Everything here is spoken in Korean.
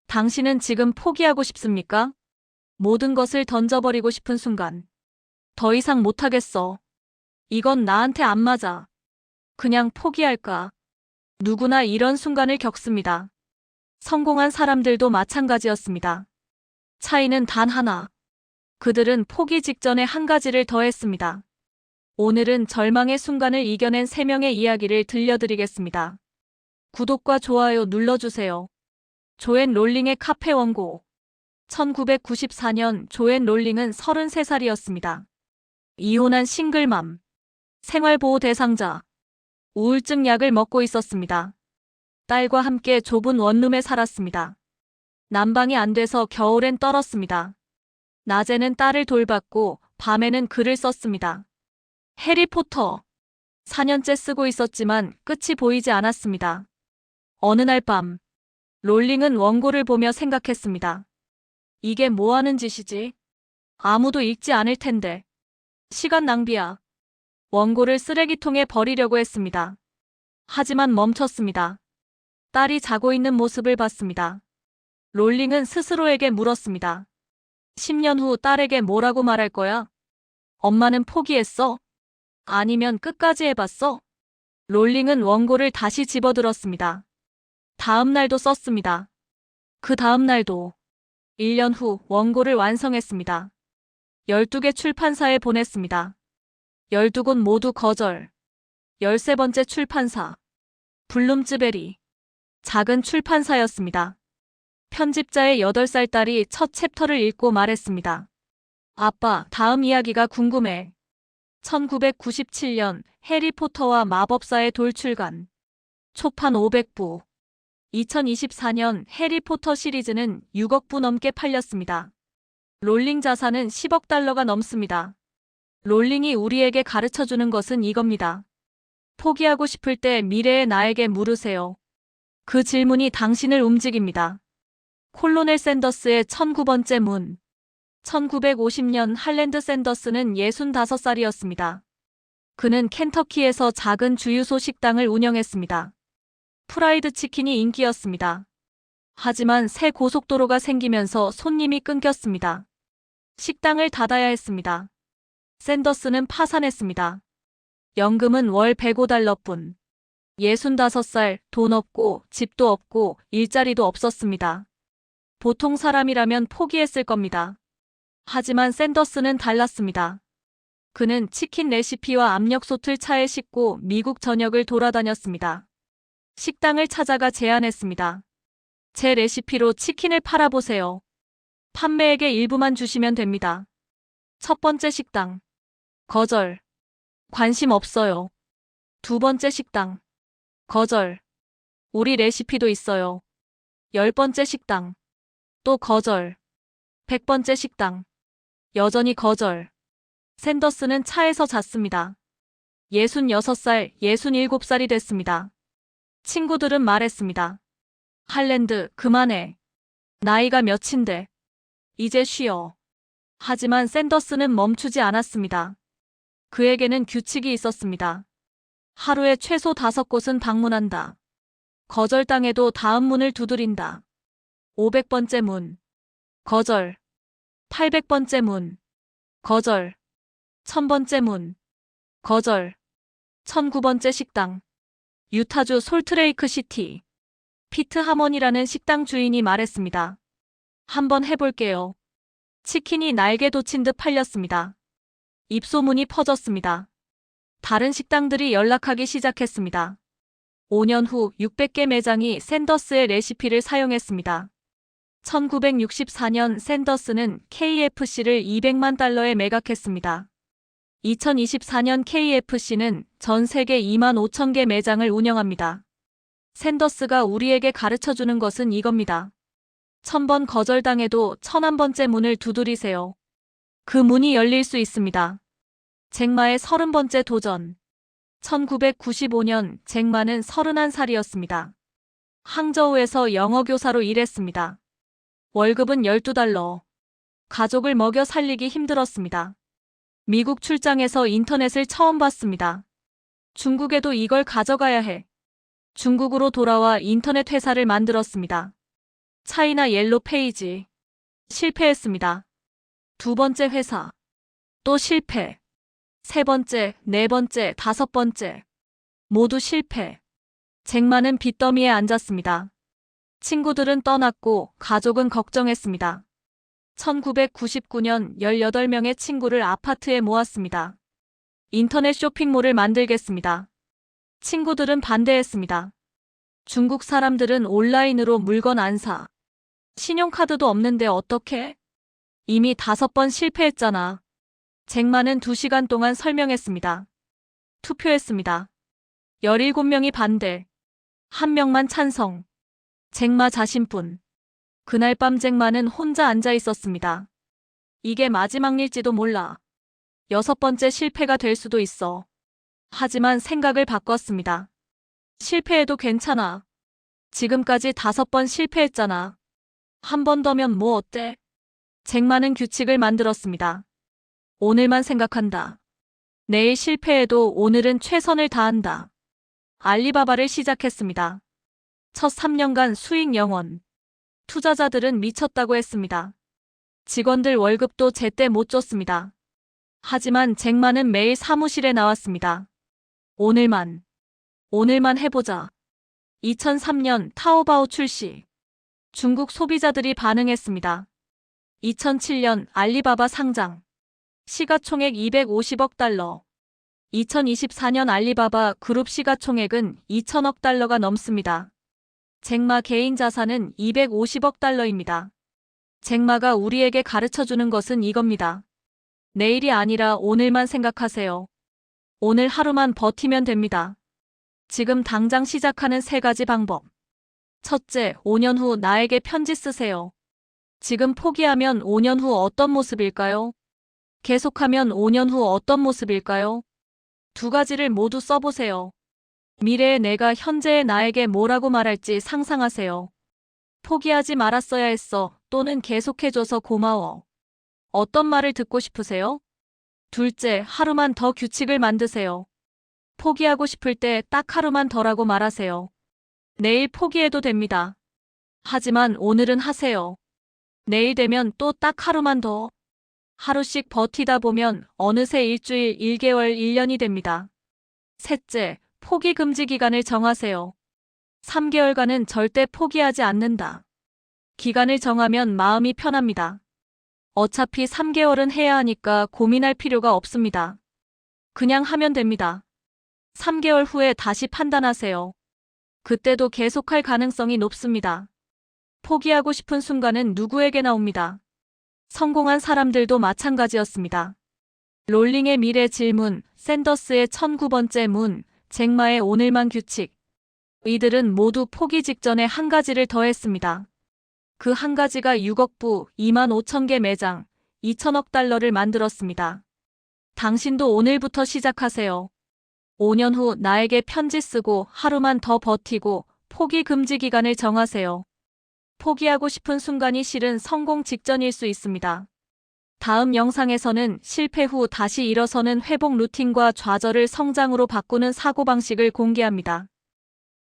당신은 지금 포기하고 싶습니까? 모든 것을 던져버리고 싶은 순간. 더 이상 못하겠어. 이건 나한테 안 맞아. 그냥 포기할까? 누구나 이런 순간을 겪습니다. 성공한 사람들도 마찬가지였습니다. 차이는 단 하나. 그들은 포기 직전에 한 가지를 더했습니다. 오늘은 절망의 순간을 이겨낸 3명의 이야기를 들려드리겠습니다. 구독과 좋아요 눌러주세요. 조앤 롤링의 카페 원고. 1994년 조앤 롤링은 33살이었습니다. 이혼한 싱글맘. 생활보호 대상자. 우울증 약을 먹고 있었습니다. 딸과 함께 좁은 원룸에 살았습니다. 난방이 안 돼서 겨울엔 떨었습니다. 낮에는 딸을 돌봤고 밤에는 글을 썼습니다. 해리포터. 4년째 쓰고 있었지만 끝이 보이지 않았습니다. 어느 날 밤, 롤링은 원고를 보며 생각했습니다. 이게 뭐 하는 짓이지? 아무도 읽지 않을 텐데. 시간 낭비야. 원고를 쓰레기통에 버리려고 했습니다. 하지만 멈췄습니다. 딸이 자고 있는 모습을 봤습니다. 롤링은 스스로에게 물었습니다. 10년 후 딸에게 뭐라고 말할 거야? 엄마는 포기했어? 아니면 끝까지 해봤어? 롤링은 원고를 다시 집어들었습니다. 다음 날도 썼습니다. 그 다음 날도. 1년 후 원고를 완성했습니다. 12개 출판사에 보냈습니다. 12곳 모두 거절. 13번째 출판사. 블룸즈베리. 작은 출판사였습니다. 편집자의 8살 딸이 첫 챕터를 읽고 말했습니다. 아빠, 다음 이야기가 궁금해. 1997년 해리포터와 마법사의 돌출간. 초판 500부. 2024년 해리포터 시리즈는 6억 부 넘게 팔렸습니다. 롤링 자산은 10억 달러가 넘습니다. 롤링이 우리에게 가르쳐주는 것은 이겁니다. 포기하고 싶을 때 미래의 나에게 물으세요. 그 질문이 당신을 움직입니다. 콜로넬 샌더스의 1009번째 문. 1950년 할랜드 샌더스는 65살이었습니다. 그는 켄터키에서 작은 주유소 식당을 운영했습니다. 프라이드 치킨이 인기였습니다. 하지만 새 고속도로가 생기면서 손님이 끊겼습니다. 식당을 닫아야 했습니다. 샌더스는 파산했습니다. 연금은 월 105달러뿐. 65살, 돈 없고 집도 없고 일자리도 없었습니다. 보통 사람이라면 포기했을 겁니다. 하지만 샌더스는 달랐습니다. 그는 치킨 레시피와 압력솥을 차에 싣고 미국 전역을 돌아다녔습니다. 식당을 찾아가 제안했습니다. 제 레시피로 치킨을 팔아보세요. 판매액의 일부만 주시면 됩니다. 첫 번째 식당. 거절. 관심 없어요. 두 번째 식당. 거절. 우리 레시피도 있어요. 10번째 식당. 또 거절. 100번째 식당. 여전히 거절. 샌더스는 차에서 잤습니다. 66살, 67살이 됐습니다. 친구들은 말했습니다. 할랜드, 그만해. 나이가 몇인데. 이제 쉬어. 하지만 샌더스는 멈추지 않았습니다. 그에게는 규칙이 있었습니다. 하루에 최소 5곳은 방문한다. 거절당해도 다음 문을 두드린다. 500번째 문. 거절. 800번째 문. 거절. 1000번째 문. 거절. 1009번째 식당. 유타주 솔트레이크 시티. 피트 하먼이라는 식당 주인이 말했습니다. 한번 해볼게요. 치킨이 날개 돋친 듯 팔렸습니다. 입소문이 퍼졌습니다. 다른 식당들이 연락하기 시작했습니다. 5년 후 600개 매장이 샌더스의 레시피를 사용했습니다. 1964년 샌더스는 KFC를 200만 달러에 매각했습니다. 2024년 KFC는 전 세계 2만 5천 개 매장을 운영합니다. 샌더스가 우리에게 가르쳐주는 것은 이겁니다. 1000번 거절당해도 1001번째 문을 두드리세요. 그 문이 열릴 수 있습니다. 잭마의 30번째 도전. 1995년 잭마는 31살이었습니다. 항저우에서 영어교사로 일했습니다. 월급은 12달러. 가족을 먹여 살리기 힘들었습니다. 미국 출장에서 인터넷을 처음 봤습니다. 중국에도 이걸 가져가야 해. 중국으로 돌아와 인터넷 회사를 만들었습니다. 차이나 옐로 페이지. 실패했습니다. 두 번째 회사. 또 실패. 세 번째, 네 번째, 다섯 번째. 모두 실패. 잭마는 빚더미에 앉았습니다. 친구들은 떠났고 가족은 걱정했습니다. 1999년 18명의 친구를 아파트에 모았습니다. 인터넷 쇼핑몰을 만들겠습니다. 친구들은 반대했습니다. 중국 사람들은 온라인으로 물건 안 사. 신용카드도 없는데 어떡해? 이미 5번 실패했잖아. 잭마는 2시간 동안 설명했습니다. 투표했습니다. 17명이 반대. 1명만 찬성. 잭마 자신뿐. 그날 밤 잭마는 혼자 앉아 있었습니다. 이게 마지막 일지도 몰라. 6번째 실패가 될 수도 있어. 하지만 생각을 바꿨습니다. 실패해도 괜찮아. 지금까지 5번 실패했잖아. 한 번 더면 뭐 어때? 잭마는 규칙을 만들었습니다. 오늘만 생각한다. 내일 실패해도 오늘은 최선을 다한다. 알리바바를 시작했습니다. 첫 3년간 수익 0원. 투자자들은 미쳤다고 했습니다. 직원들 월급도 제때 못 줬습니다. 하지만 잭마는 매일 사무실에 나왔습니다. 오늘만 해보자. 2003년 타오바오 출시. 중국 소비자들이 반응했습니다. 2007년 알리바바 상장. 시가총액 250억 달러. 2024년 알리바바 그룹 시가총액은 2천억 달러가 넘습니다. 잭마 개인 자산은 250억 달러입니다. 잭마가 우리에게 가르쳐주는 것은 이겁니다. 내일이 아니라 오늘만 생각하세요. 오늘 하루만 버티면 됩니다. 지금 당장 시작하는 3가지 방법. 첫째, 5년 후 나에게 편지 쓰세요. 지금 포기하면 5년 후 어떤 모습일까요? 계속하면 5년 후 어떤 모습일까요? 2가지를 모두 써보세요. 미래의 내가 현재의 나에게 뭐라고 말할지 상상하세요. 포기하지 말았어야 했어 또는 계속해줘서 고마워. 어떤 말을 듣고 싶으세요? 둘째, 하루만 더 규칙을 만드세요. 포기하고 싶을 때 딱 하루만 더라고 말하세요. 내일 포기해도 됩니다. 하지만 오늘은 하세요. 내일 되면 또 딱 하루만 더. 하루씩 버티다 보면 어느새 일주일, 1개월, 1년이 됩니다. 셋째, 포기 금지 기간을 정하세요. 3개월간은 절대 포기하지 않는다. 기간을 정하면 마음이 편합니다. 어차피 3개월은 해야 하니까 고민할 필요가 없습니다. 그냥 하면 됩니다. 3개월 후에 다시 판단하세요. 그때도 계속할 가능성이 높습니다. 포기하고 싶은 순간은 누구에게나 옵니다. 성공한 사람들도 마찬가지였습니다. 롤링의 미래 질문, 샌더스의 1009번째 문, 잭마의 오늘만 규칙. 이들은 모두 포기 직전에 한 가지를 더했습니다. 그 한 가지가 6억 부, 2만 5천 개 매장, 2천억 달러를 만들었습니다. 당신도 오늘부터 시작하세요. 5년 후 나에게 편지 쓰고 하루만 더 버티고 포기 금지 기간을 정하세요. 포기하고 싶은 순간이 실은 성공 직전일 수 있습니다. 다음 영상에서는 실패 후 다시 일어서는 회복 루틴과 좌절을 성장으로 바꾸는 사고방식을 공개합니다.